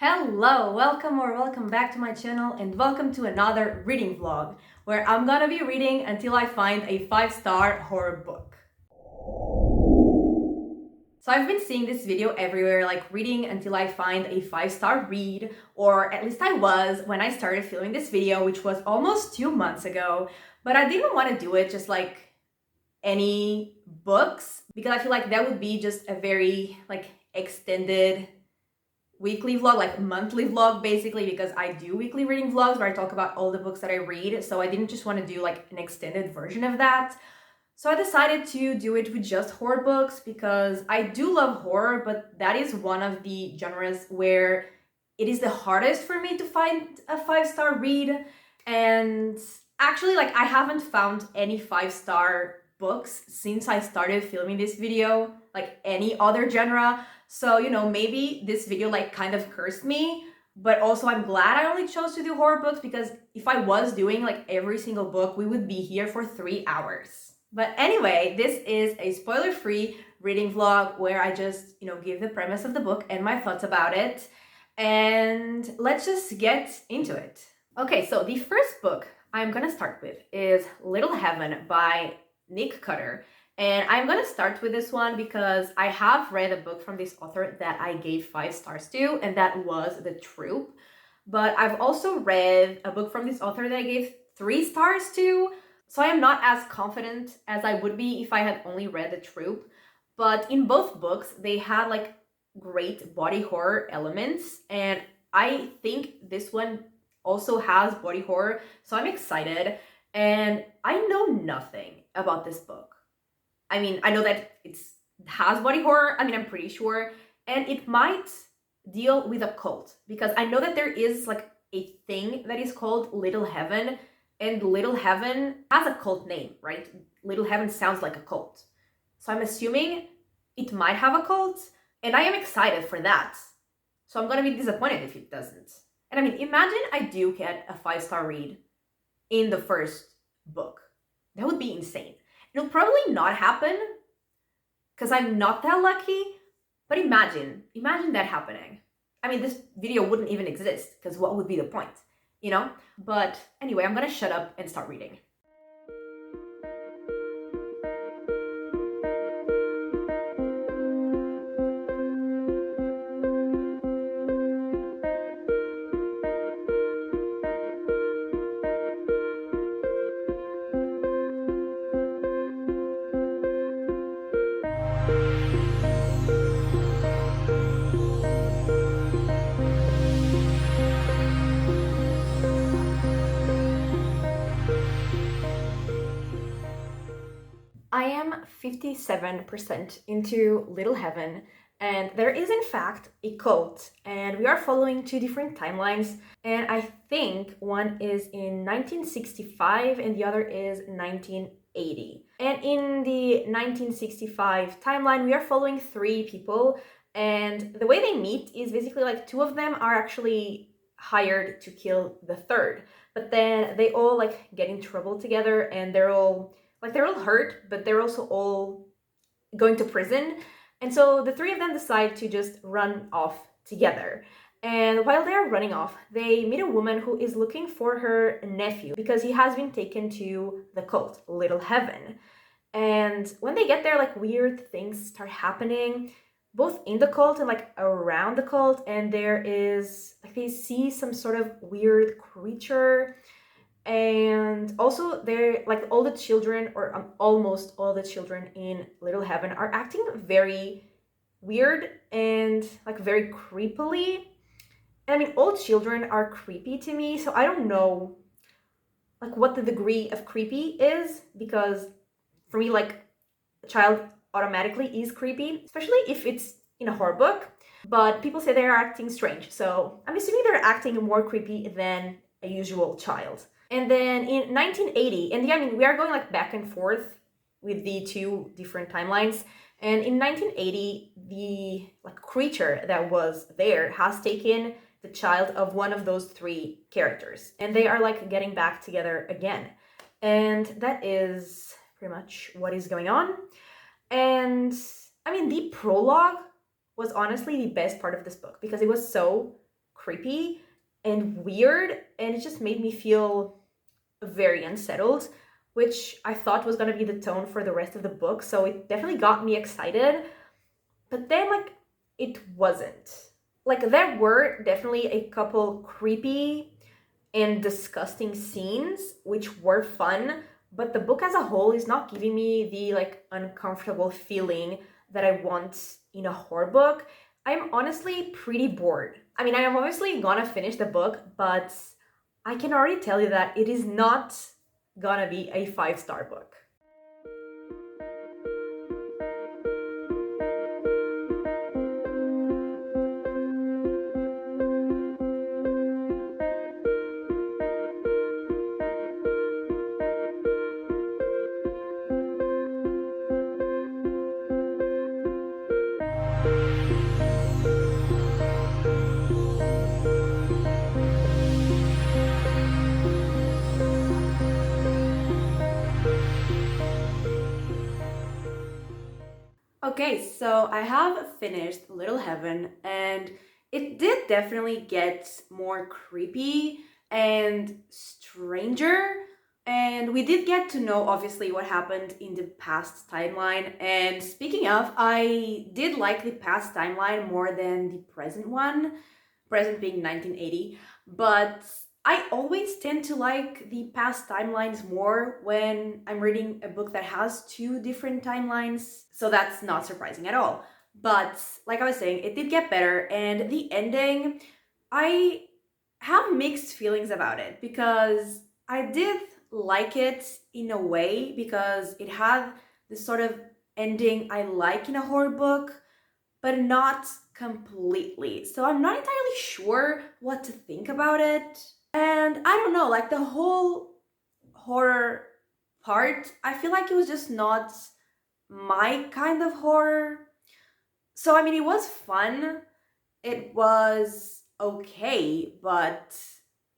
Hello, welcome back to my channel and welcome to another reading vlog where I'm gonna be reading until I find a 5-star horror book. So I've been seeing this video everywhere, like reading until I find a 5-star read, or at least I was when I started filming this video, which was almost 2 months ago, but I didn't want to do it just like any books because I feel like that would be just a very extended weekly vlog, like monthly vlog basically, because I do weekly reading vlogs where I talk about all the books that I read. So I didn't just want to do like an extended version of that. So I decided to do it with just horror books because I do love horror, but that is one of the genres where it is the hardest for me to find a 5-star read. And actually, like, I haven't found any 5-star books since I started filming this video, like any other genre. So, maybe this video like kind of cursed me, but also I'm glad I only chose to do horror books because if I was doing like every single book, we would be here for 3 hours. But anyway, this is a spoiler-free reading vlog where I just, give the premise of the book and my thoughts about it. And let's just get into it. Okay, so the first book I'm gonna start with is Little Heaven by Nick Cutter. And I'm gonna start with this one because I have read a book from this author that I gave 5 stars to, and that was The Troop. But I've also read a book from this author that I gave 3 stars to, so I am not as confident as I would be if I had only read The Troop. But in both books, they had like great body horror elements, and I think this one also has body horror, so I'm excited. And I know nothing about this book. I mean, I know that it has body horror. I mean, I'm pretty sure. And it might deal with a cult because I know that there is like a thing that is called Little Heaven, and Little Heaven has a cult name, right? Little Heaven sounds like a cult. So I'm assuming it might have a cult, and I am excited for that. So I'm gonna be disappointed if it doesn't. And I mean, imagine I do get a 5-star read in the first book. That would be insane. It'll probably not happen because I'm not that lucky, but imagine that happening. I mean, this video wouldn't even exist because what would be the point, But anyway, I'm gonna shut up and start reading. I am 57% into Little Heaven, and there is in fact a cult, and we are following 2 different timelines, and I think one is in 1965 and the other is 1980. And in the 1965 timeline, we are following 3 people, and the way they meet is basically like 2 of them are actually hired to kill the 3rd, but then they all like get in trouble together, and they're all hurt, but they're also all going to prison. And so the 3 of them decide to just run off together. And while they're running off, they meet a woman who is looking for her nephew because he has been taken to the cult, Little Heaven. And when they get there, like weird things start happening, both in the cult and like around the cult. And there is like they see some sort of weird creature. And also they're like all the children, or almost all the children in Little Heaven are acting very weird and like very creepily. And I mean, all children are creepy to me, so I don't know like what the degree of creepy is, because for me, like, a child automatically is creepy, especially if it's in a horror book. But people say they're acting strange, so I'm assuming they're acting more creepy than a usual child. And then in 1980, and yeah, I mean, we are going like back and forth with the 2 different timelines. And in 1980, the like creature that was there has taken the child of one of those 3 characters, and they are like getting back together again. And that is pretty much what is going on. And I mean, the prologue was honestly the best part of this book because it was so creepy and weird, and it just made me feel very unsettled, which I thought was gonna be the tone for the rest of the book. So it definitely got me excited. But then, like, it wasn't. Like, there were definitely a couple creepy and disgusting scenes, which were fun, but the book as a whole is not giving me the like uncomfortable feeling that I want in a horror book. I'm honestly pretty bored. I mean, I am obviously gonna finish the book, but I can already tell you that it is not gonna be a 5-star book. Okay, so I have finished Little Heaven, and it did definitely get more creepy and stranger. And we did get to know, obviously, what happened in the past timeline. And speaking of, I did like the past timeline more than the present one, present being 1980. But I always tend to like the past timelines more when I'm reading a book that has two different timelines, so that's not surprising at all. But like I was saying, it did get better, and the ending, I have mixed feelings about it because I did like it in a way because it had this sort of ending I like in a horror book, but not completely. So I'm not entirely sure what to think about it. And I don't know, like the whole horror part, I feel like it was just not my kind of horror. So, I mean, it was fun. It was okay, but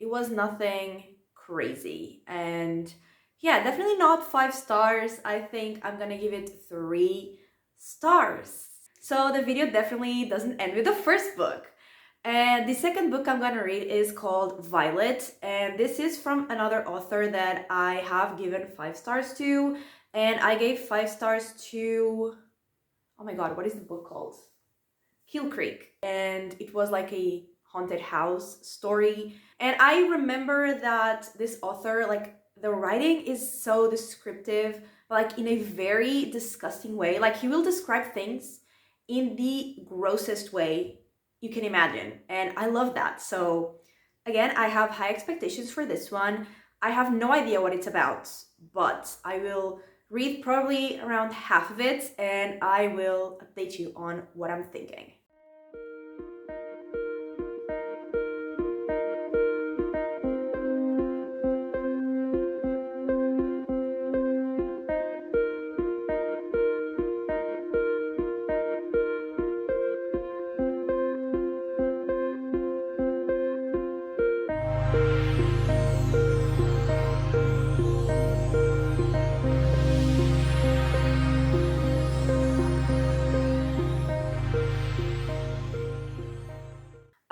it was nothing crazy. And yeah, definitely not 5 stars. I think I'm gonna give it 3 stars. So the video definitely doesn't end with the first book. And the second book I'm gonna read is called Violet, and this is from another author that I have given 5 stars to, and I gave 5 stars to, oh my god, what is the book called? Kill Creek, and it was like a haunted house story. And I remember that this author, like the writing is so descriptive, like in a very disgusting way. Like he will describe things in the grossest way you can imagine. And I love that. So again, I have high expectations for this one. I have no idea what it's about, but I will read probably around half of it and I will update you on what I'm thinking.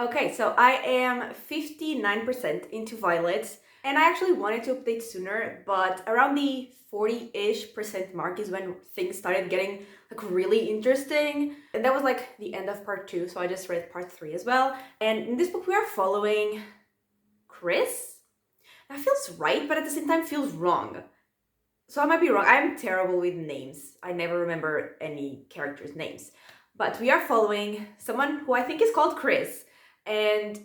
Okay, so I am 59% into Violet, and I actually wanted to update sooner, but around the 40-ish% mark is when things started getting like really interesting. And that was like the end of part 2, so I just read part 3 as well. And in this book we are following Chris. That feels right, but at the same time feels wrong. So I might be wrong. I'm terrible with names. I never remember any characters' names. But we are following someone who I think is called Chris. And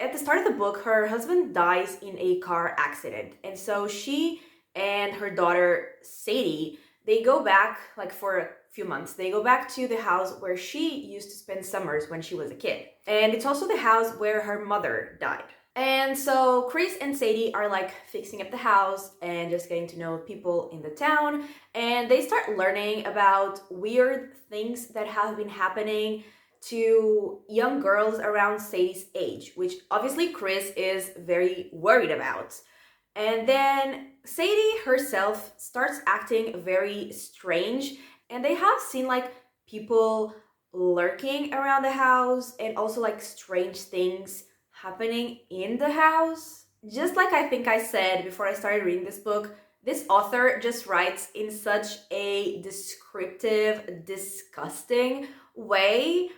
at the start of the book, her husband dies in a car accident. And so she and her daughter, Sadie, they go back, like for a few months, they go back to the house where she used to spend summers when she was a kid. And it's also the house where her mother died. And so Chris and Sadie are like fixing up the house and just getting to know people in the town. And they start learning about weird things that have been happening to young girls around Sadie's age, which obviously Chris is very worried about. And then Sadie herself starts acting very strange, and they have seen like people lurking around the house and also like strange things happening in the house. Just like I think I said before I started reading this book, this author just writes in such a descriptive, disgusting way.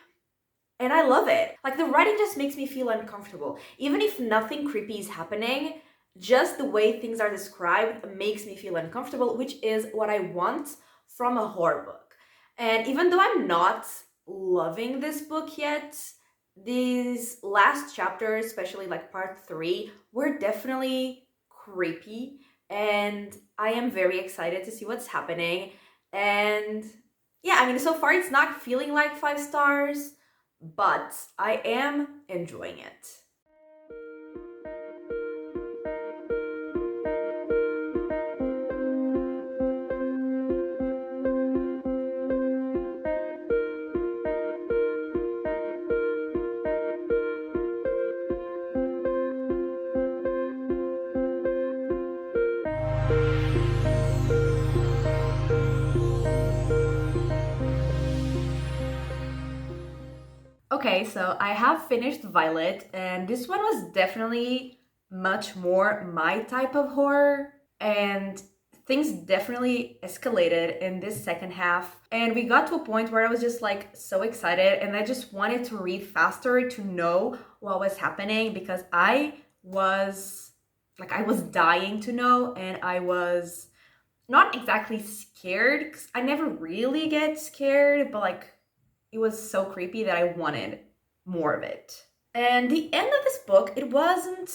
And I love it. Like, the writing just makes me feel uncomfortable. Even if nothing creepy is happening, just the way things are described makes me feel uncomfortable, which is what I want from a horror book. And even though I'm not loving this book yet, these last chapters, especially like part 3, were definitely creepy. And I am very excited to see what's happening. And yeah, I mean, so far it's not feeling like 5 stars, but I am enjoying it. Okay, so I have finished Violet, and this one was definitely much more my type of horror, and things definitely escalated in this second half. And we got to a point where I was just like so excited, and I just wanted to read faster to know what was happening because I was dying to know, and I was not exactly scared because I never really get scared, but like it was so creepy that I wanted more of it. And the end of this book, it wasn't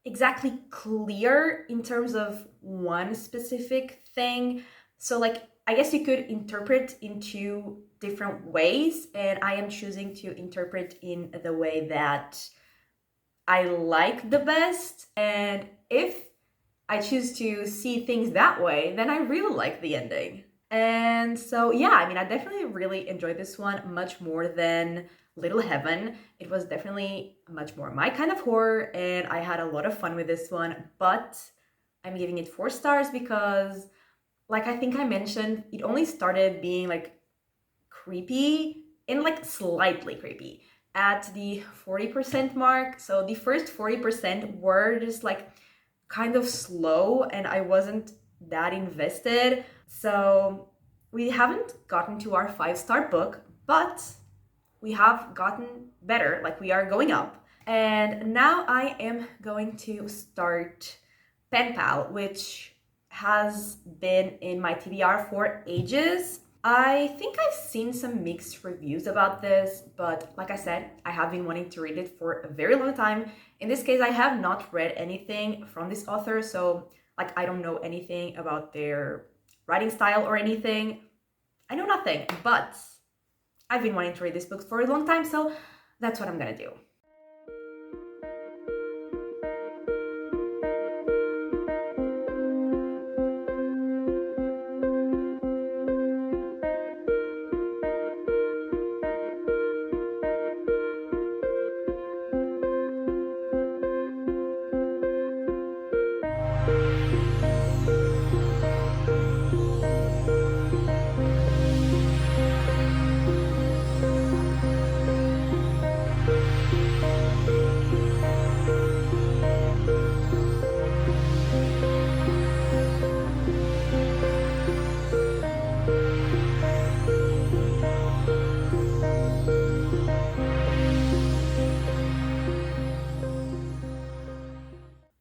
exactly clear in terms of one specific thing. So like I guess you could interpret in 2 different ways, and I am choosing to interpret in the way that I like the best. And if I choose to see things that way, then I really like the ending. And so, yeah, I mean, I definitely really enjoyed this one much more than Little Heaven. It was definitely much more my kind of horror, and I had a lot of fun with this one, but I'm giving it 4 stars because, like I think I mentioned, it only started being like creepy and like slightly creepy at the 40% mark. So the first 40% were just like kind of slow, and I wasn't that invested. So we haven't gotten to our 5-star book, but we have gotten better, like we are going up. And now I am going to start Pen Pal, which has been in my TBR for ages. I think I've seen some mixed reviews about this, but like I said, I have been wanting to read it for a very long time. In this case, I have not read anything from this author, so like I don't know anything about their writing style or anything. I know nothing, but I've been wanting to read this book for a long time, so that's what I'm gonna do.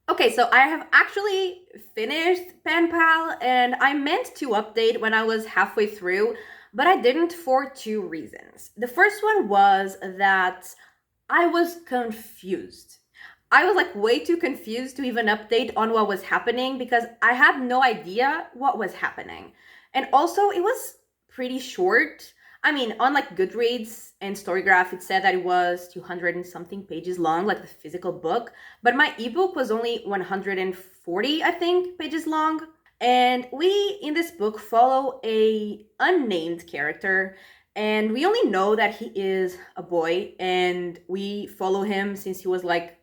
Okay, so I have actually finished Pen Pal, and I meant to update when I was halfway through, but I didn't for 2 reasons. The first one was that I was confused. I was like way too confused to even update on what was happening because I had no idea what was happening. And also, it was pretty short. I mean, on like Goodreads and Storygraph, it said that it was 200 and something pages long, like the physical book. But my ebook was only 140, I think, pages long. And we, in this book, follow a unnamed character. And we only know that he is a boy. And we follow him since he was like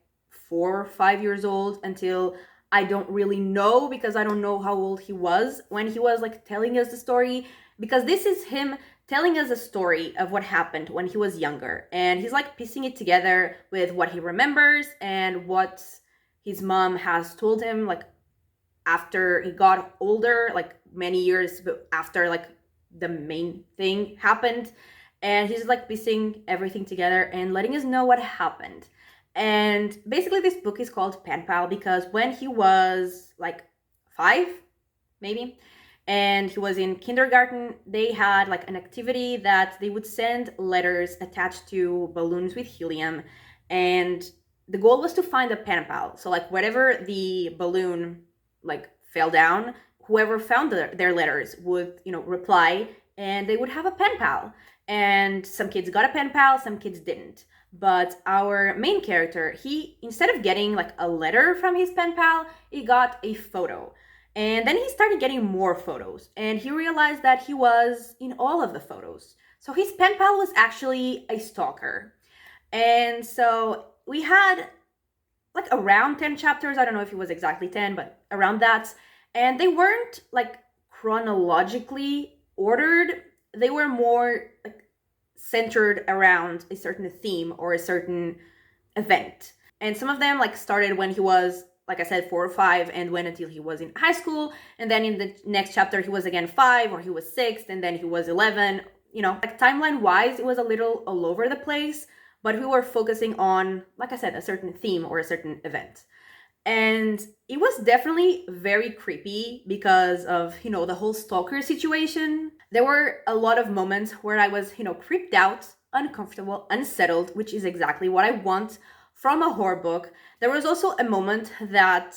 4 or 5 years old until I don't really know because I don't know how old he was when he was like telling us the story. Because this is him telling us a story of what happened when he was younger. And he's like piecing it together with what he remembers and what his mom has told him, like after he got older, like many years after like the main thing happened. And he's like piecing everything together and letting us know what happened. And basically this book is called Pen Pal because when he was like 5, maybe, and he was in kindergarten, they had like an activity that they would send letters attached to balloons with helium, and the goal was to find a pen pal. So like whatever the balloon like fell down, whoever found their letters would, reply, and they would have a pen pal. And some kids got a pen pal, some kids didn't. But our main character, he, instead of getting like a letter from his pen pal, he got a photo. And then he started getting more photos, and he realized that he was in all of the photos. So his pen pal was actually a stalker. And so we had like around 10 chapters. I don't know if it was exactly 10, but around that. And they weren't like chronologically ordered. They were more like centered around a certain theme or a certain event. And some of them like started when he was, like I said, 4 or 5, and went until he was in high school. And then in the next chapter, he was again 5, or he was 6, and then he was 11. Like timeline wise, it was a little all over the place, but we were focusing on, like I said, a certain theme or a certain event. And it was definitely very creepy because of, the whole stalker situation. There were a lot of moments where I was, creeped out, uncomfortable, unsettled, which is exactly what I want from a horror book. There was also a moment that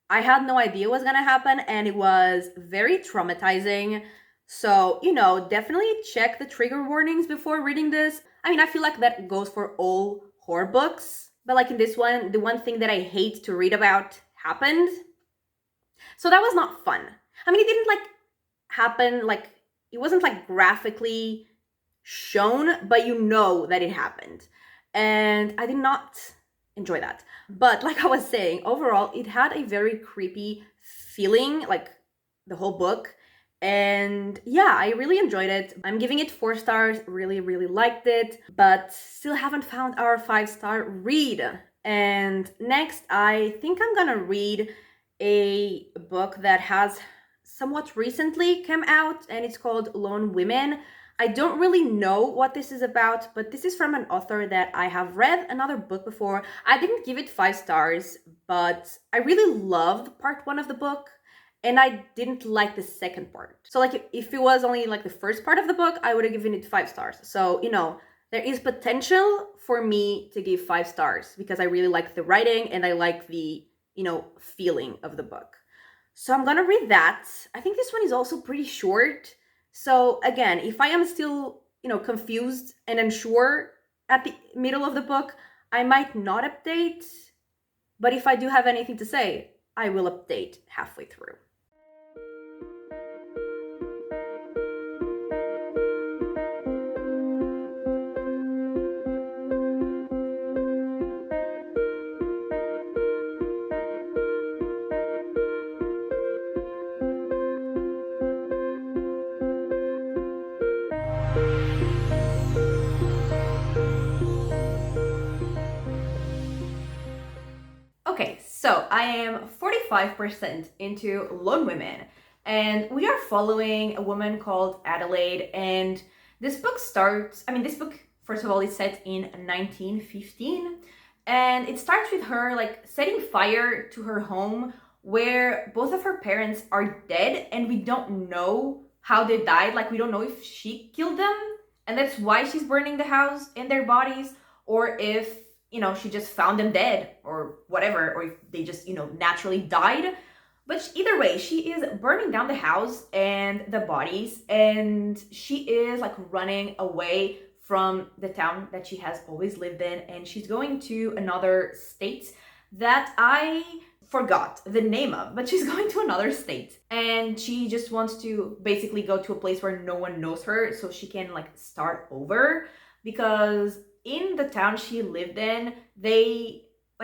I had no idea was gonna happen, and it was very traumatizing. So, definitely check the trigger warnings before reading this. I mean, I feel like that goes for all horror books, but like in this one, the one thing that I hate to read about happened. So that was not fun. I mean, it didn't like happen, like it wasn't like graphically shown, but that it happened. And I did not enjoy that. But like I was saying, overall, it had a very creepy feeling, like the whole book. And yeah, I really enjoyed it. I'm giving it 4 stars, really, really liked it, but still haven't found our 5-star read. And next, I think I'm gonna read a book that has somewhat recently come out, and it's called Lone Women. I don't really know what this is about, but this is from an author that I have read another book before. I didn't give it 5 stars, but I really loved part 1 of the book, and I didn't like the second part. So like if it was only like the first part of the book, I would have given it 5 stars. So, there is potential for me to give 5 stars because I really like the writing and I like the, feeling of the book. So I'm gonna read that. I think this one is also pretty short. So again, if I am still, confused and unsure at the middle of the book, I might not update. But if I do have anything to say, I will update halfway through. Okay, so I am 45% into Lone Women, and we are following a woman called Adelaide. And this book first of all, is set in 1915, and it starts with her like setting fire to her home where both of her parents are dead, and we don't know how they died. Like, we don't know if she killed them, and that's why she's burning the house and their bodies, or if she just found them dead or whatever, or if they just, naturally died. But either way, she is burning down the house and the bodies, and she is like running away from the town that she has always lived in, and she's going to another state that I forgot the name of, but she's going to another state, and she just wants to basically go to a place where no one knows her so she can like start over, because in the town she lived in,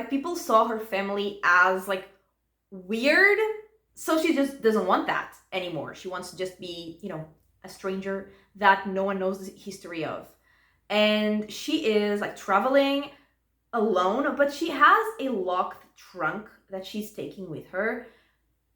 people saw her family as like weird. So she just doesn't want that anymore. She wants to just be, a stranger that no one knows the history of. And she is like traveling alone, but she has a locked trunk that she's taking with her.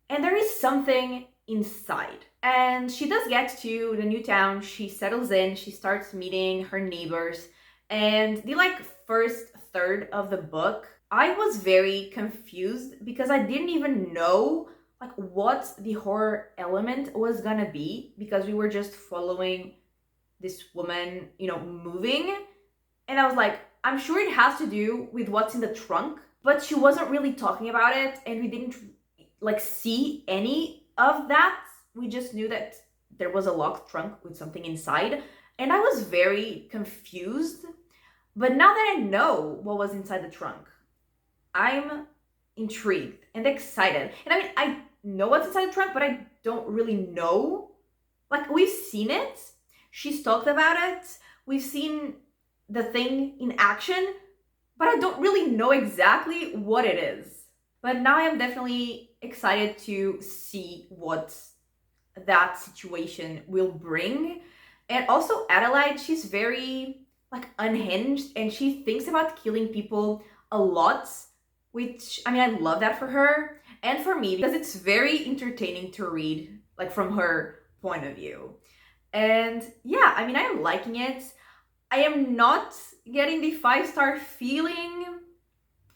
And there is something inside. And she does get to the new town, she settles in, she starts meeting her neighbors. And the like first third of the book, I was very confused because I didn't even know like what the horror element was gonna be, because we were just following this woman, moving. And I was like, I'm sure it has to do with what's in the trunk, but she wasn't really talking about it, and we didn't like see any of that. We just knew that there was a locked trunk with something inside, and I was very confused. But now that I know what was inside the trunk, I'm intrigued and excited. And I mean, I know what's inside the trunk, but I don't really know. Like, we've seen it, she's talked about it, we've seen the thing in action, but I don't really know exactly what it is. But now I am definitely excited to see what that situation will bring. And also Adelaide, she's very like unhinged, and she thinks about killing people a lot, which I mean, I love that for her and for me, because it's very entertaining to read, like from her point of view. And yeah, I mean, I'm liking it. I am not getting the 5-star feeling,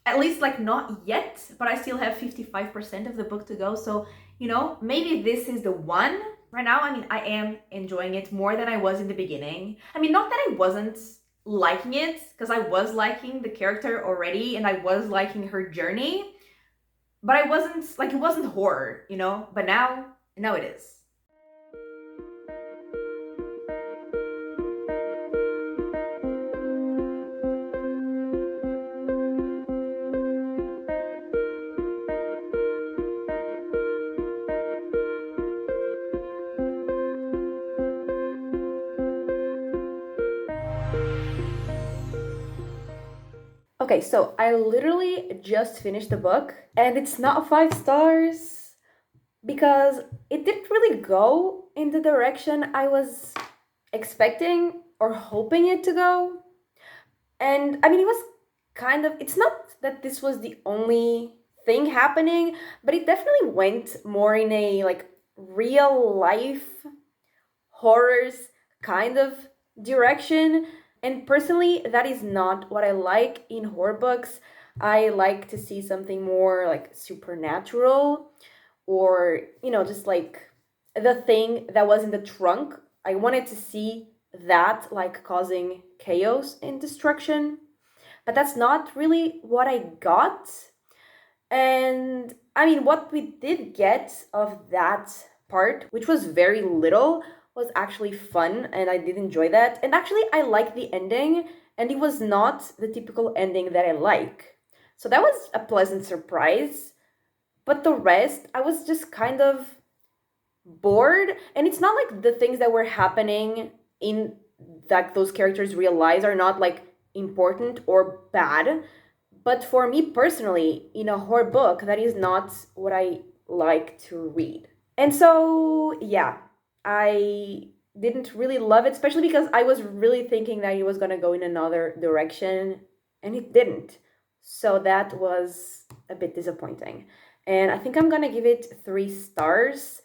at least like not yet, but I still have 55% of the book to go. So, maybe this is the one. Right now, I mean, I am enjoying it more than I was in the beginning. I mean, not that I wasn't liking it, because I was liking the character already and I was liking her journey, but I wasn't like, it wasn't horror, but now it is. Okay, so I literally just finished the book, and it's not 5 stars because it didn't really go in the direction I was expecting or hoping it to go. And I mean, it was it's not that this was the only thing happening, but it definitely went more in a like real life horrors kind of direction. And personally, that is not what I like in horror books. I like to see something more like supernatural, or, just like the thing that was in the trunk. I wanted to see that like causing chaos and destruction. But that's not really what I got. And I mean, what we did get of that part, which was very little, was actually fun, and I did enjoy that. And actually, I like the ending, and it was not the typical ending that I like. So that was a pleasant surprise. But the rest, I was just kind of bored. And it's not like the things that were happening in that those characters' real lives are not like important or bad. But for me personally, in a horror book, that is not what I like to read. And so, yeah, I didn't really love it, especially because I was really thinking that it was going to go in another direction, and it didn't. So that was a bit disappointing. And I think I'm going to give it 3 stars.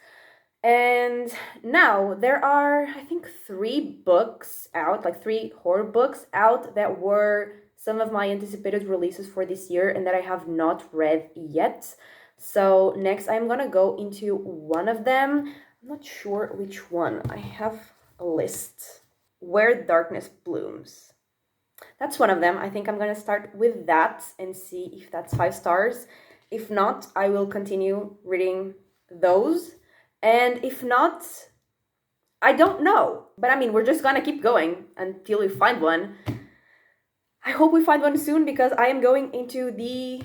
And now there are, I think, 3 books out, like 3 horror books out that were some of my anticipated releases for this year and that I have not read yet. So next I'm gonna go into one of them. I'm not sure which one. I have a list. Where Darkness Blooms. That's one of them. I think I'm gonna start with that and see if that's 5 stars. If not, I will continue reading those. And if not, I don't know. But I mean, we're just gonna keep going until we find one. I hope we find one soon, because I am going into the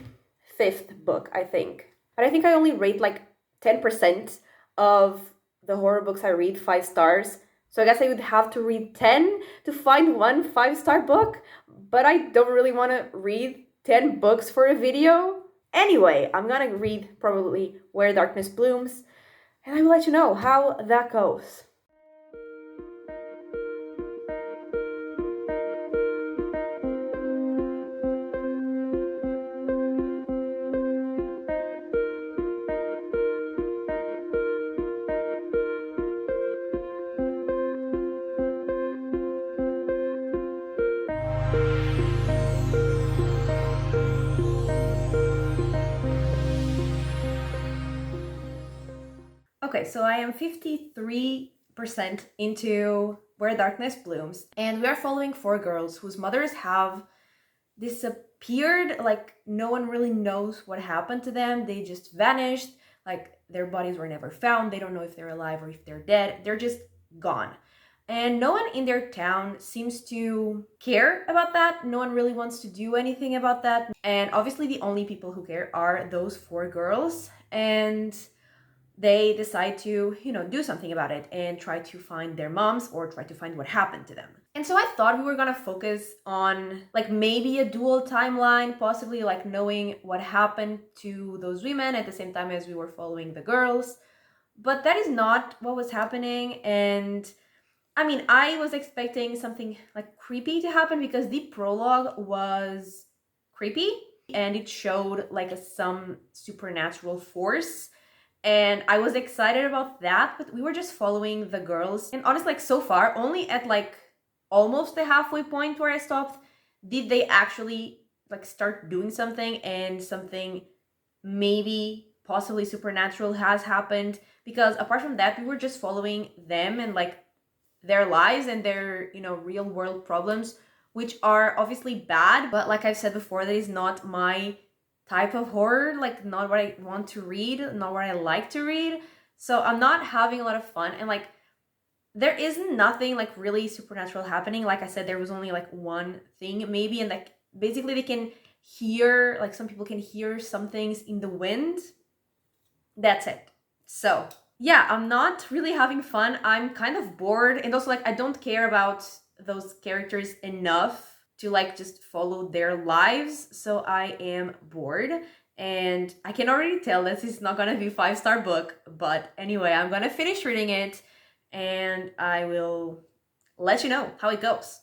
5th book, I think. But I think I only rate like 10% of the horror books I read 5 stars. So I guess I would have to read 10 to find one 5-star book. But I don't really want to read 10 books for a video. Anyway, I'm gonna read probably Where Darkness Blooms, and I will let you know how that goes. Okay, so I am 53% into Where Darkness Blooms, and we are following four girls whose mothers have disappeared. Like, no one really knows what happened to them. They just vanished. Like, their bodies were never found. They don't know if they're alive or if they're dead. They're just gone. And no one in their town seems to care about that. No one really wants to do anything about that. And obviously, the only people who care are those four girls. And they decide to, do something about it and try to find their moms or try to find what happened to them. And so I thought we were gonna focus on like maybe a dual timeline, possibly like knowing what happened to those women at the same time as we were following the girls. But that is not what was happening. And I mean, I was expecting something like creepy to happen because the prologue was creepy and it showed like some supernatural force, and I was excited about that, but we were just following the girls. And honestly, like so far, only at like almost the halfway point where I stopped, did they actually like start doing something, and something maybe possibly supernatural has happened. Because apart from that, we were just following them and like their lives and their, real world problems, which are obviously bad. But like I've said before, that is not my type of horror, like not what I want to read, not what I like to read. So I'm not having a lot of fun. And like there isn't nothing like really supernatural happening. Like I said, there was only like one thing maybe, and like basically they can hear, like some people can hear some things in the wind. That's it. So yeah, I'm not really having fun. I'm kind of bored, and also like I don't care about those characters enough to like just follow their lives. So I am bored, and I can already tell this is not gonna be a 5-star book. But anyway, I'm gonna finish reading it, and I will let you know how it goes.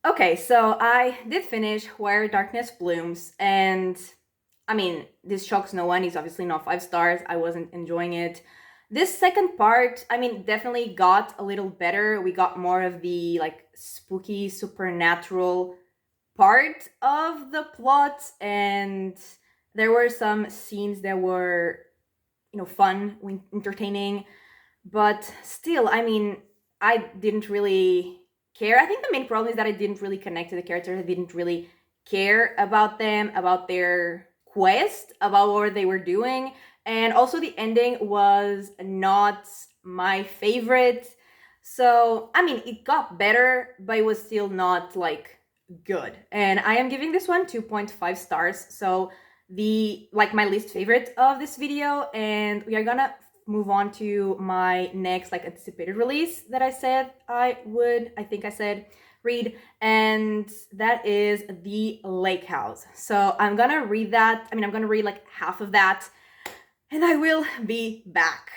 Okay, so I did finish Where Darkness Blooms, and I mean, this shocks no one. It's obviously not 5 stars. I wasn't enjoying it. This second part, I mean, definitely got a little better. We got more of the like spooky, supernatural part of the plot, and there were some scenes that were, fun, entertaining, but still, I mean, I didn't really care. I think the main problem is that I didn't really connect to the characters. I didn't really care about them, about their quest, about what they were doing. And also the ending was not my favorite. So, I mean, it got better, but it was still not like good. And I am giving this one 2.5 stars. So, the like my least favorite of this video, and we are gonna move on to my next like anticipated release that I said I think I said read, and that is The Lake House. So I'm gonna read that. I mean, I'm gonna read like half of that, and I will be back.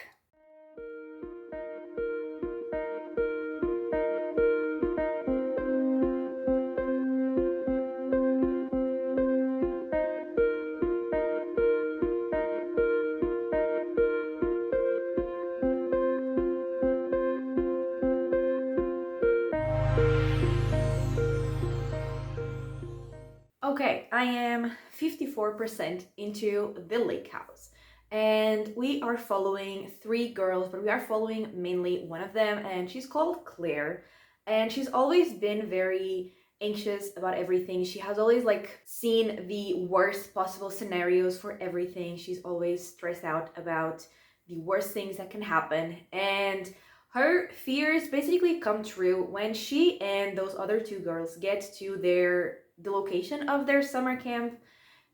Okay, I am 54% into The Lake House, and we are following three girls, but we are following mainly one of them, and she's called Claire, and she's always been very anxious about everything. She has always like seen the worst possible scenarios for everything. She's always stressed out about the worst things that can happen, and her fears basically come true when she and those other two girls get to the location of their summer camp.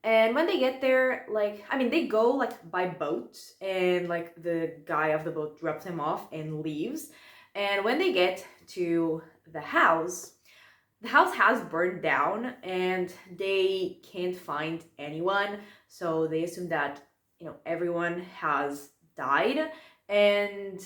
And when they get there, like, I mean, they go like by boat, and like the guy of the boat drops them off and leaves. And when they get to the house has burned down, and they can't find anyone. So they assume that, everyone has died. And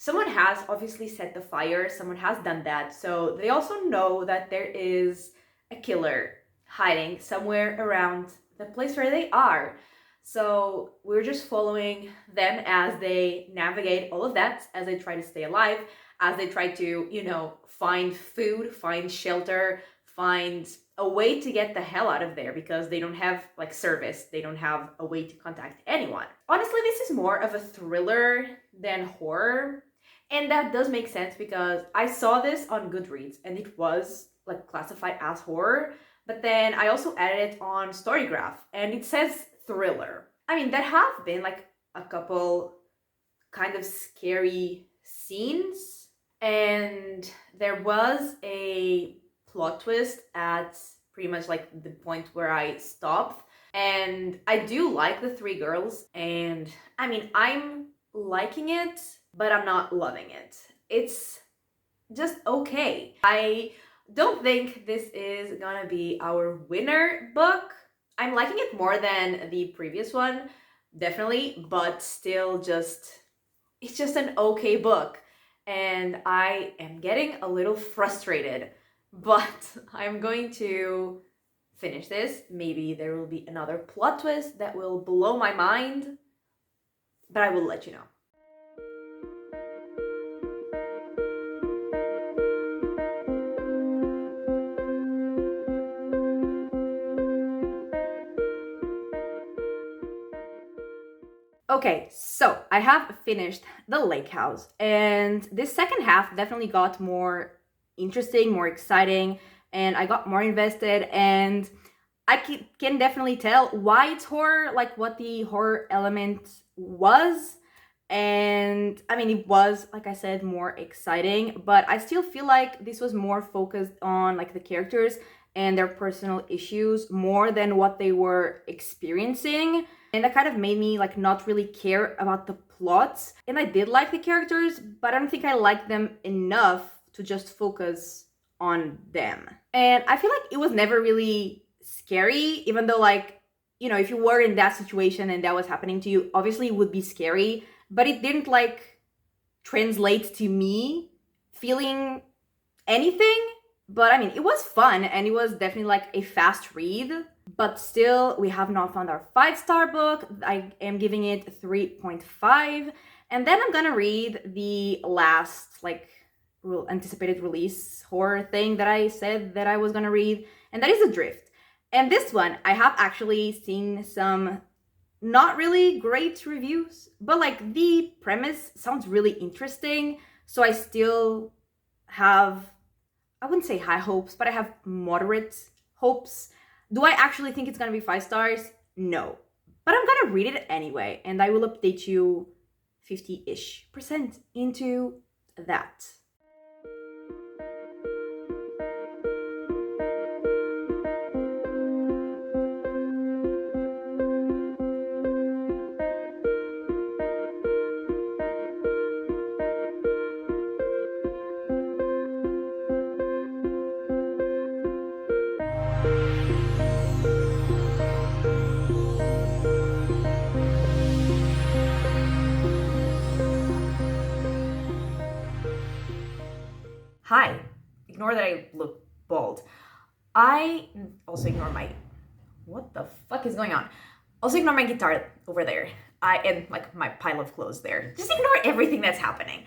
someone has obviously set the fire, someone has done that. So they also know that there is a killer hiding somewhere around the place where they are. So we're just following them as they navigate all of that, as they try to stay alive, as they try to, find food, find shelter, find a way to get the hell out of there because they don't have like service, they don't have a way to contact anyone. Honestly, this is more of a thriller than horror. And that does make sense because I saw this on Goodreads and it was like classified as horror, but then I also added it on Storygraph and it says thriller. I mean, there have been like a couple kind of scary scenes, and there was a plot twist at pretty much like the point where I stopped. And I do like the three girls, and I mean, I'm liking it, but I'm not loving it. It's just okay. I don't think this is gonna be our winner book. I'm liking it more than the previous one, definitely, but still it's just an okay book. And I am getting a little frustrated, but I'm going to finish this. Maybe there will be another plot twist that will blow my mind, but I will let you know. Okay, so I have finished The Lake House, and this second half definitely got more interesting, more exciting, and I got more invested, and I can definitely tell why it's horror, like what the horror element was. And I mean, it was, like I said, more exciting, but I still feel like this was more focused on like the characters and their personal issues more than what they were experiencing. And that kind of made me like not really care about the plots. And I did like the characters, but I don't think I liked them enough to just focus on them. And I feel like it was never really scary, even though like, if you were in that situation and that was happening to you, obviously it would be scary, but it didn't like translate to me feeling anything. But I mean, it was fun and it was definitely like a fast read. But still, we have not found our 5-star book. I am giving it 3.5. And then I'm gonna read the last like anticipated release horror thing that I said that I was gonna read, and that is Adrift. And this one, I have actually seen some not really great reviews, but like the premise sounds really interesting. So I still have, I wouldn't say high hopes, but I have moderate hopes. Do I actually think it's gonna be 5 stars? No. But I'm gonna read it anyway, and I will update you 50-ish% into that. Hi, ignore that I look bald. I also ignore my, what the fuck is going on? Also ignore my guitar over there. And like my pile of clothes there. Just ignore everything that's happening.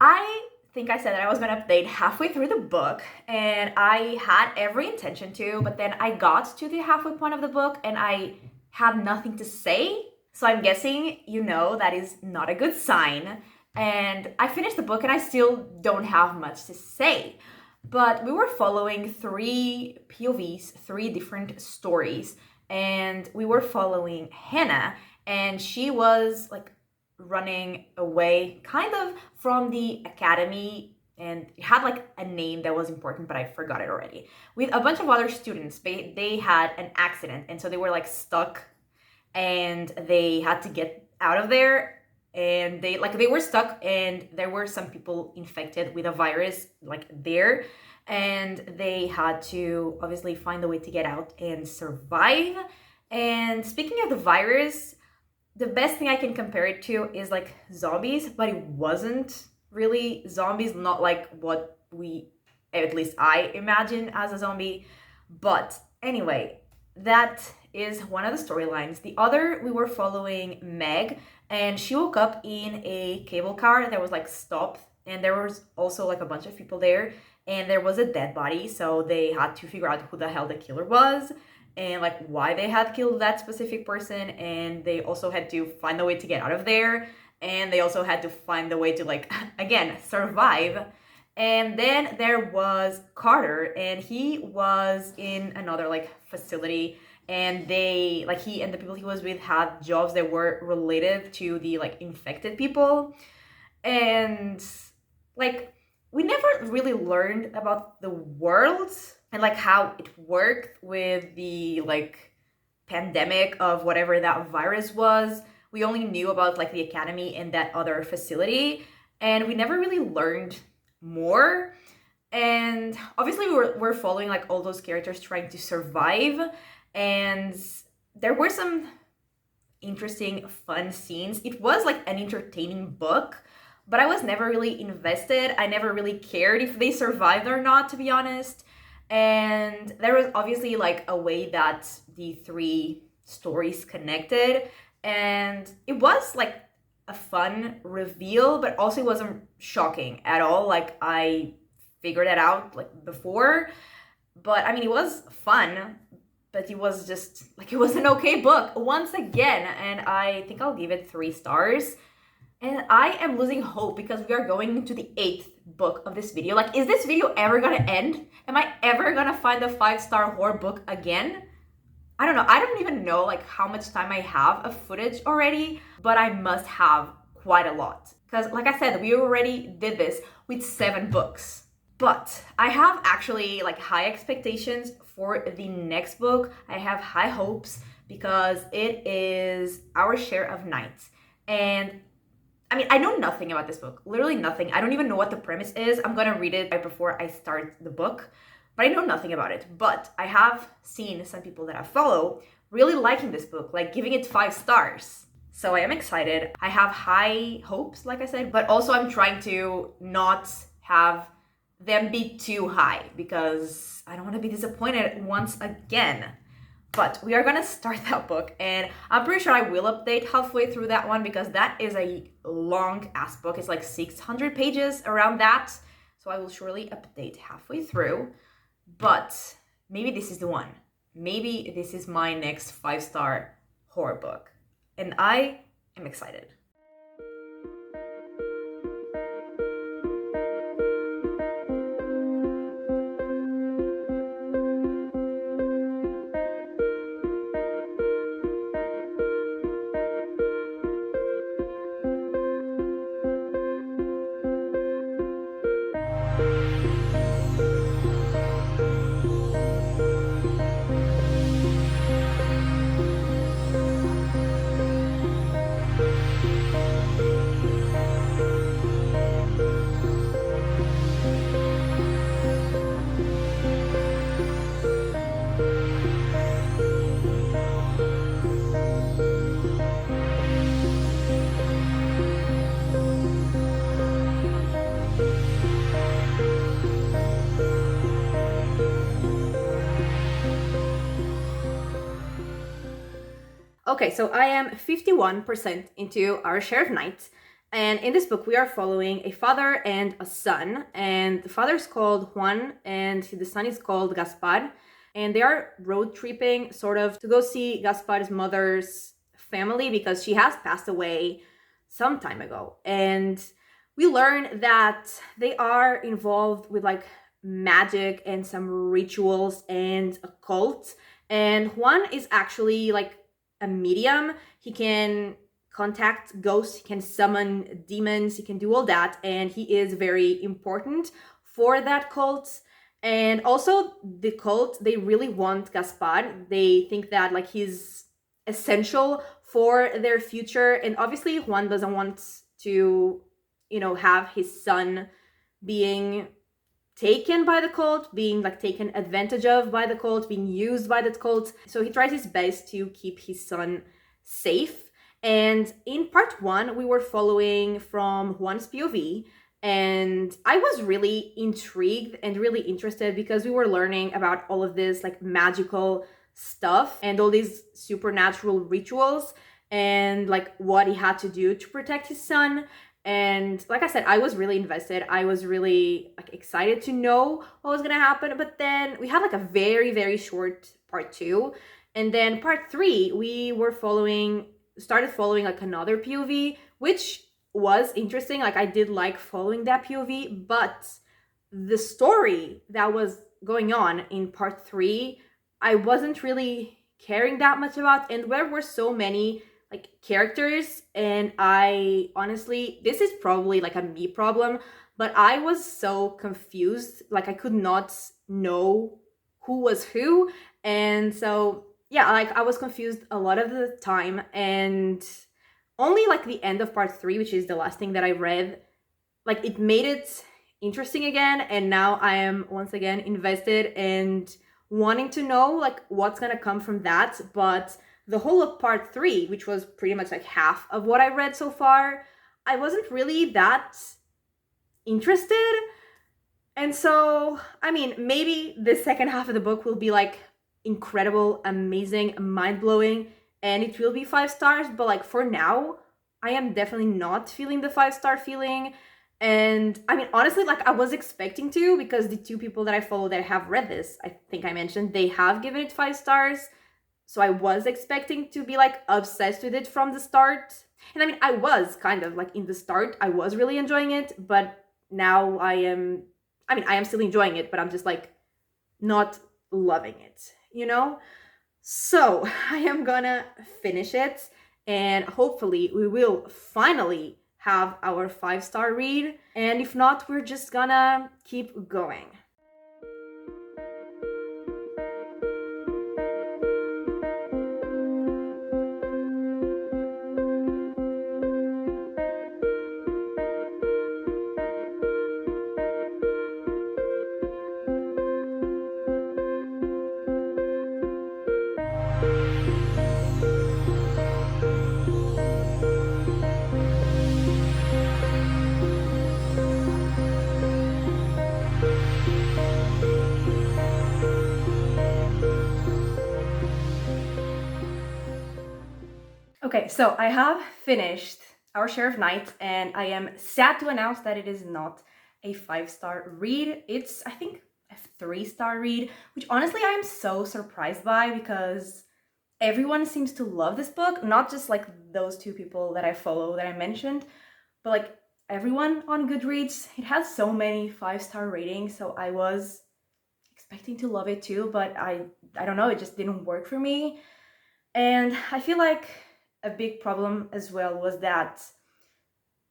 I think I said that I was gonna update halfway through the book, and I had every intention to, but then I got to the halfway point of the book and I had nothing to say. So I'm guessing that is not a good sign. And I finished the book and I still don't have much to say. But we were following 3 POVs, 3 different stories. And we were following Hannah, and she was like running away kind of from the academy, and it had like a name that was important, but I forgot it already. With a bunch of other students, they had an accident, and so they were like stuck and they had to get out of there. And they were stuck, and there were some people infected with a virus like there, and they had to obviously find a way to get out and survive. And speaking of the virus, The best thing I can compare it to is like zombies, but it wasn't really zombies, not like what we, at least I imagine as a zombie. But anyway, that is one of the storylines. The other, we were following Meg, and she woke up in a cable car that was like stopped, and there was also like a bunch of people there, and there was a dead body, so they had to figure out who the hell the killer was and like why they had killed that specific person, and they also had to find a way to get out of there, and they also had to find a way to like again survive. And then there was Carter, and he was in another like facility, and they like he and the people he was with had jobs that were related to the like infected people. And like we never really learned about the world and like how it worked with the like pandemic of whatever that virus was. We only knew about like the academy and that other facility, and we never really learned more. And obviously we're following like all those characters trying to survive, and there were some interesting fun scenes. It was like an entertaining book, but I was never really invested. I never really cared if they survived or not, to be honest. And there was obviously like a way that the three stories connected, and it was like a fun reveal, but also it wasn't shocking at all. Like I figured that out like before, but I mean it was fun, but it was just like it was an okay book once again, and I think I'll give it 3 stars. And I am losing hope because we are going into the 8th book of this video. Like, is this video ever gonna end? Am I ever gonna find a 5-star horror book again? I don't know. I don't even know like how much time I have of footage already, but I must have quite a lot. Because like I said, we already did this with 7 books. But I have actually like high expectations for the next book. I have high hopes because it is Our Share of Night. And I mean, I know nothing about this book, literally nothing. I don't even know what the premise is. I'm gonna read it right before I start the book, but I know nothing about it. But I have seen some people that I follow really liking this book, like giving it 5 stars. So I am excited. I have high hopes, like I said, but also I'm trying to not have them be too high because I don't want to be disappointed once again. But we are gonna start that book, and I'm pretty sure I will update halfway through that one because that is a long ass book. It's like 600 pages around that. So I will surely update halfway through. But maybe this is the one. Maybe this is my next 5-star horror book. And I am excited. Okay, so I am 51% into Our Share of Night. And in this book, we are following a father and a son. And the father is called Juan, and the son is called Gaspar. And they are road tripping, sort of, to go see Gaspar's mother's family because she has passed away some time ago. And we learn that they are involved with like magic and some rituals and a cult. And Juan is actually like a medium. He can contact ghosts, he can summon demons, he can do all that, and he is very important for that cult. And also the cult, they really want Gaspar. They think that like he's essential for their future, and obviously Juan doesn't want to, you know, have his son being taken by the cult, being like taken advantage of by the cult, being used by the cult. So he tries his best to keep his son safe. And in part one, we were following from Juan's POV, and I was really intrigued and really interested because we were learning about all of this like magical stuff and all these supernatural rituals and like what he had to do to protect his son. And like I said, I was really invested. I was really like excited to know what was gonna happen. But then we had like a very, very short part two. And then part three, we were started following like another POV, which was interesting. Like I did like following that POV, but the story that was going on in part three, I wasn't really caring that much about. And there were so many like characters, and I honestly, this is probably like a me problem, but I was so confused. Like I could not know who was who. And so yeah, like I was confused a lot of the time, and only like the end of part three, which is the last thing that I read, like it made it interesting again. And now I am once again invested and wanting to know like what's gonna come from that. But the whole of part three, which was pretty much like half of what I read so far, I wasn't really that interested. And so, I mean, maybe the second half of the book will be like incredible, amazing, mind blowing, and it will be 5 stars. But like for now, I am definitely not feeling the 5 star feeling. And I mean, honestly, like I was expecting to, because the two people that I follow that have read this, I think I mentioned, they have given it 5 stars. So I was expecting to be like obsessed with it from the start. And I mean, I was kind of like in the start, I was really enjoying it, but now I am still enjoying it, but I'm just like not loving it, you know? So I am gonna finish it, and hopefully we will finally have our 5 star read. And if not, we're just gonna keep going. Okay, so I have finished Our Share of Night, and I am sad to announce that it is not a 5 star read. It's, I think, a 3 star read, which honestly I am so surprised by, because everyone seems to love this book, not just like those two people that I follow that I mentioned, but like everyone on Goodreads. It has so many 5 star ratings, so I was expecting to love it too, but I don't know, it just didn't work for me. And I feel like a big problem as well was that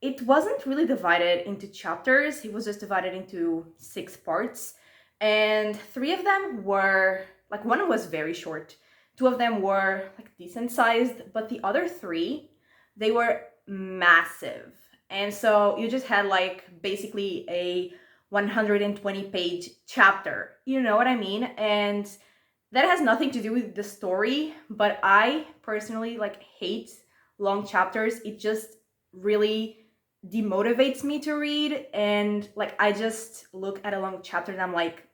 it wasn't really divided into chapters. It was just divided into 6 parts, and 3 of them were like, one was very short, 2 of them were like decent sized, but the other 3, they were massive. And so you just had like basically a 120-page chapter, you know what I mean? And that has nothing to do with the story, but I personally like hate long chapters. It just really demotivates me to read, and like I just look at a long chapter and I'm like,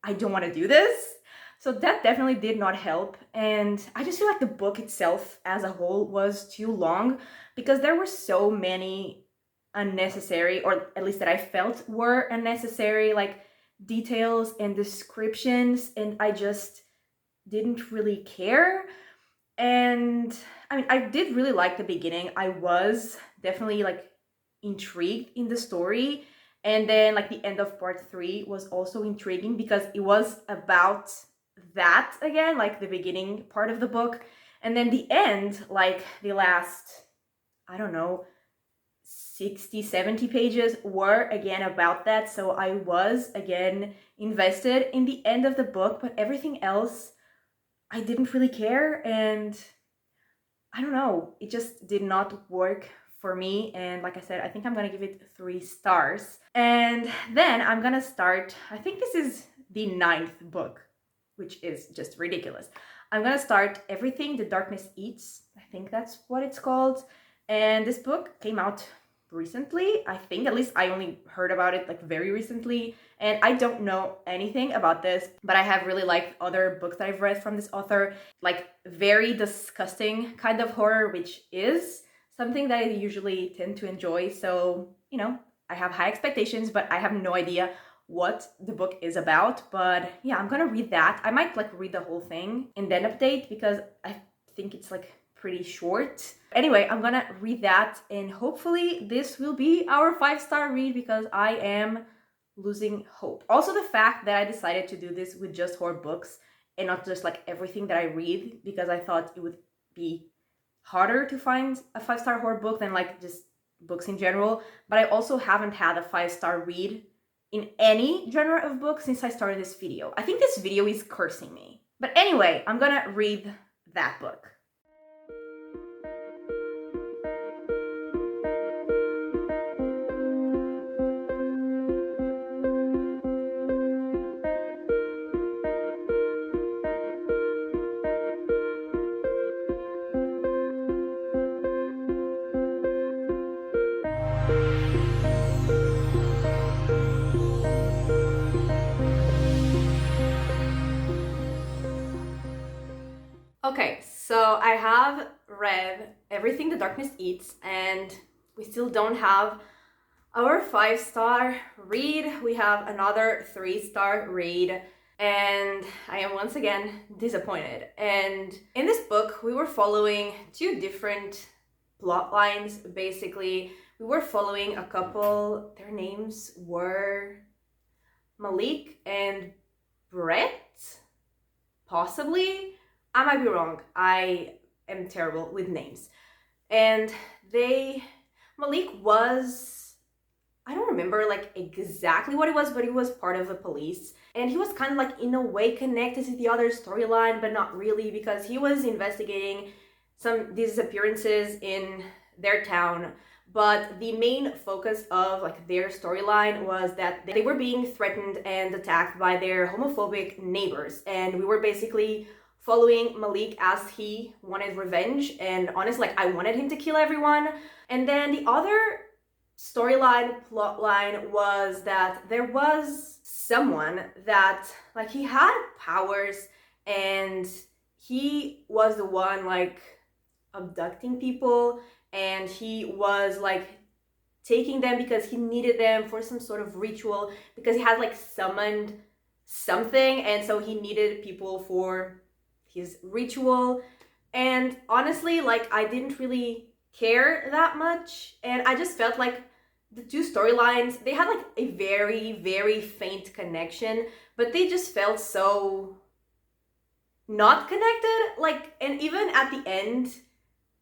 I don't want to do this. So that definitely did not help. And I just feel like the book itself as a whole was too long, because there were so many unnecessary, or at least that I felt were unnecessary, like details and descriptions, and I just didn't really care. And I mean, I did really like the beginning. I was definitely like intrigued in the story. And then like the end of part 3 was also intriguing, because it was about that again, like the beginning part of the book. And then the end, like the last, I don't know, 60, 70 pages were again about that. So I was again invested in the end of the book, but everything else I didn't really care, and I don't know, it just did not work for me. And like I said, I think I'm gonna give it 3 stars. And then I'm gonna start, I think this is the 9th book, which is just ridiculous. I'm gonna start Everything the Darkness Eats. I think that's what it's called. And this book came out recently. I think, at least I only heard about it like very recently. And I don't know anything about this, but I have really liked other books that I've read from this author, like very disgusting kind of horror, which is something that I usually tend to enjoy. So, you know, I have high expectations, but I have no idea what the book is about. But yeah, I'm gonna read that. I might like read the whole thing and then update because I think it's like pretty short. Anyway, I'm gonna read that and hopefully this will be our 5-star read because I am losing hope. Also, the fact that I decided to do this with just horror books and not just like everything that I read, because I thought it would be harder to find a 5-star horror book than like just books in general. But I also haven't had a 5-star read in any genre of book since I started this video. I think this video is cursing me. But anyway, I'm gonna read that book. Okay, so I have read Everything the Darkness Eats, and we still don't have our 5-star read. We have another 3-star read, and I am once again disappointed. And in this book, we were following 2 different plot lines, basically. We were following a couple, their names were Malik and Brett, possibly. I might be wrong. I am terrible with names. And Malik was, I don't remember like exactly what it was, but he was part of the police. And he was kind of like in a way connected to the other storyline, but not really, because he was investigating some disappearances in their town. But the main focus of like their storyline was that they were being threatened and attacked by their homophobic neighbors. And we were basically following Malik as he wanted revenge, and honestly, like I wanted him to kill everyone. And then the other storyline, plotline was that there was someone that like he had powers and he was the one like abducting people, and he was like taking them because he needed them for some sort of ritual, because he had like summoned something, and so he needed people for his ritual. And honestly, like I didn't really care that much, and I just felt like the 2 storylines, they had like a very, very faint connection, but they just felt so not connected. Like, and even at the end,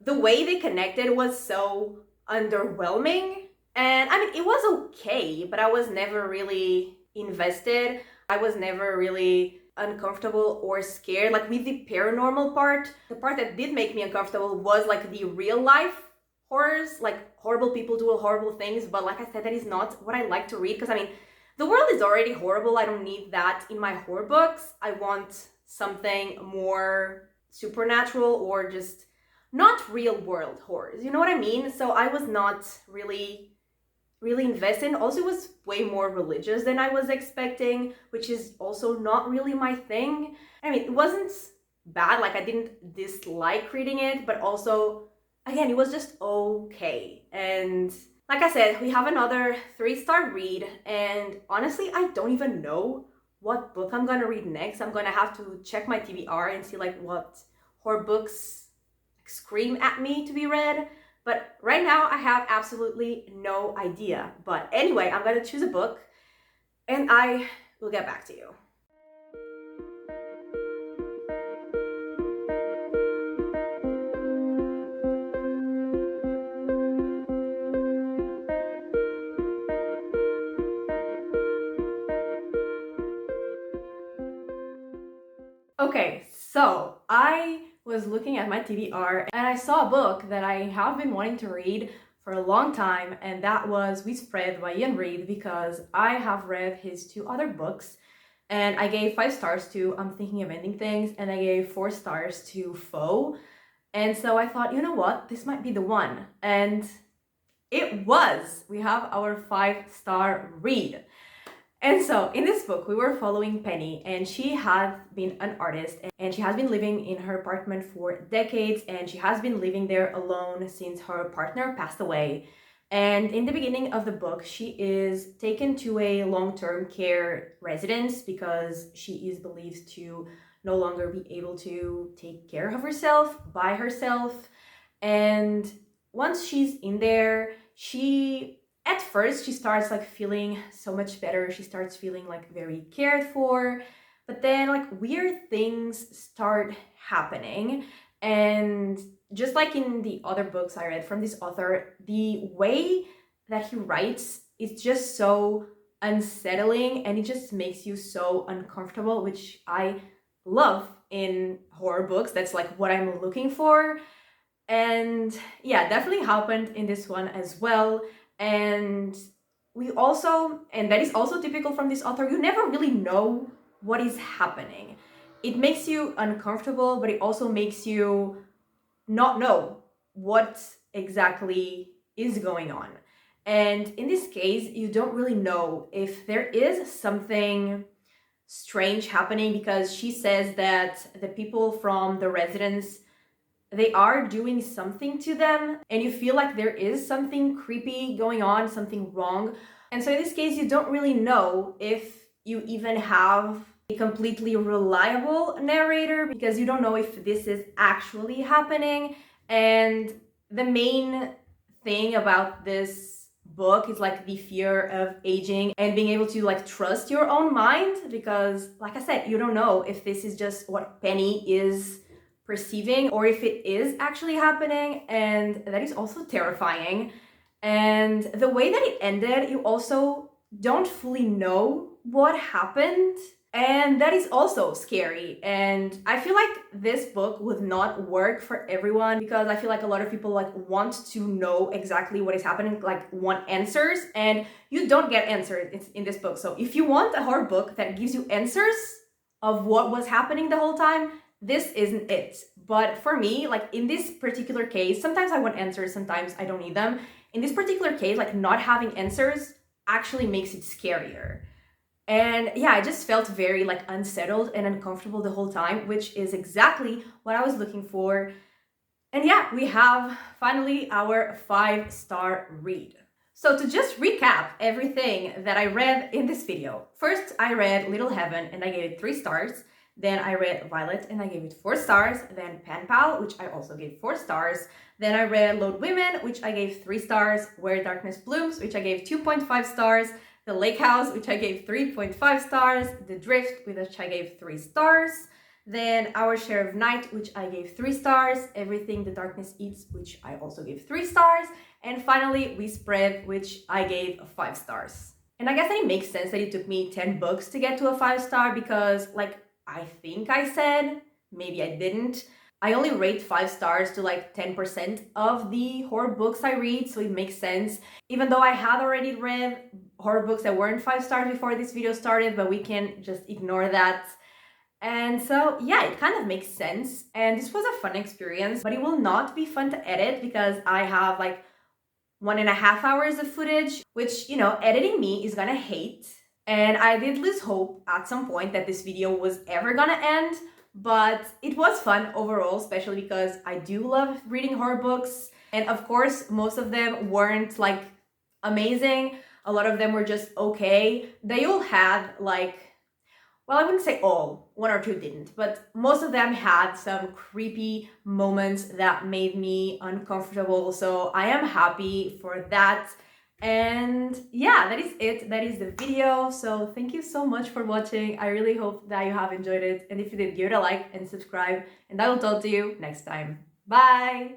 the way they connected was so underwhelming. And I mean, it was okay, but I was never really invested. I was never really uncomfortable or scared. Like with the paranormal part, the part that did make me uncomfortable was like the real life horrors, like horrible people do horrible things. But like I said, that is not what I like to read, because I mean, the world is already horrible. I don't need that in my horror books. I want something more supernatural or just not real world horrors. You know what I mean? So I was not really invested. Also, it was way more religious than I was expecting, which is also not really my thing. I mean, it wasn't bad, like I didn't dislike reading it, but also, again, it was just okay. And like I said, we have another 3-star read, and honestly, I don't even know what book I'm gonna read next. I'm gonna have to check my TBR and see like what horror books scream at me to be read. But right now I have absolutely no idea. But anyway, I'm gonna choose a book and I will get back to you. Okay, so I was looking at my TBR and I saw a book that I have been wanting to read for a long time, and that was We Spread by Ian Reid, because I have read his 2 other books. And I gave 5 stars to I'm Thinking of Ending Things, and I gave 4 stars to Foe. And so I thought, you know what, this might be the one. And it was. We have our 5-star read. And so in this book, we were following Penny, and she had been an artist, and she has been living in her apartment for decades, and she has been living there alone since her partner passed away. And in the beginning of the book, she is taken to a long-term care residence because she is believed to no longer be able to take care of herself by herself. And once she's in there, at first she starts like feeling so much better. She starts feeling like very cared for, but then like weird things start happening. And just like in the other books I read from this author, the way that he writes is just so unsettling, and it just makes you so uncomfortable, which I love in horror books. That's like what I'm looking for. And yeah, definitely happened in this one as well. And that is also typical from this author, you never really know what is happening. It makes you uncomfortable, but it also makes you not know what exactly is going on. And in this case, you don't really know if there is something strange happening, because she says that the people from the residence, they are doing something to them, and you feel like there is something creepy going on, something wrong. And so in this case, you don't really know if you even have a completely reliable narrator, because you don't know if this is actually happening. And the main thing about this book is like the fear of aging and being able to like trust your own mind, because like I said, you don't know if this is just what Penny is perceiving or if it is actually happening. And that is also terrifying. And the way that it ended, you also don't fully know what happened, and that is also scary. And I feel like this book would not work for everyone, because I feel like a lot of people like want to know exactly what is happening, like want answers, and you don't get answers in this book. So if you want a horror book that gives you answers of what was happening the whole time, this isn't it. But for me, like in this particular case, sometimes I want answers, sometimes I don't need them. In this particular case, like not having answers actually makes it scarier. And yeah, I just felt very like unsettled and uncomfortable the whole time, which is exactly what I was looking for. And yeah, we have finally our 5-star read. So to just recap everything that I read in this video. First, I read Little Heaven and I gave it 3 stars. Then I read Violet and I gave it 4 stars. Then Pen Pal, which I also gave 4 stars. Then I read Lone Women, which I gave 3 stars. Where Darkness Blooms, which I gave 2.5 stars. The Lake House, which I gave 3.5 stars. The Drift, which I gave 3 stars. Then Our Share of Night, which I gave 3 stars. Everything the Darkness Eats, which I also gave 3 stars. And finally, We Spread, which I gave 5 stars. And I guess that it makes sense that it took me 10 books to get to a 5-star, because like I think I said, maybe I didn't, I only rate 5 stars to like 10% of the horror books I read, so it makes sense. Even though I had already read horror books that weren't 5 stars before this video started, but we can just ignore that. And so yeah, it kind of makes sense. And this was a fun experience, but it will not be fun to edit because I have like 1.5 hours of footage, which, you know, editing me is gonna hate. And I did lose hope at some point that this video was ever gonna end, but it was fun overall, especially because I do love reading horror books. And of course, most of them weren't like amazing. A lot of them were just okay. They all had like, well, I wouldn't say all, 1 or 2 didn't, but most of them had some creepy moments that made me uncomfortable. So I am happy for that. And yeah, that is it. That is the video. So thank you so much for watching. I really hope that you have enjoyed it. And if you did, give it a like and subscribe. And I will talk to you next time. Bye!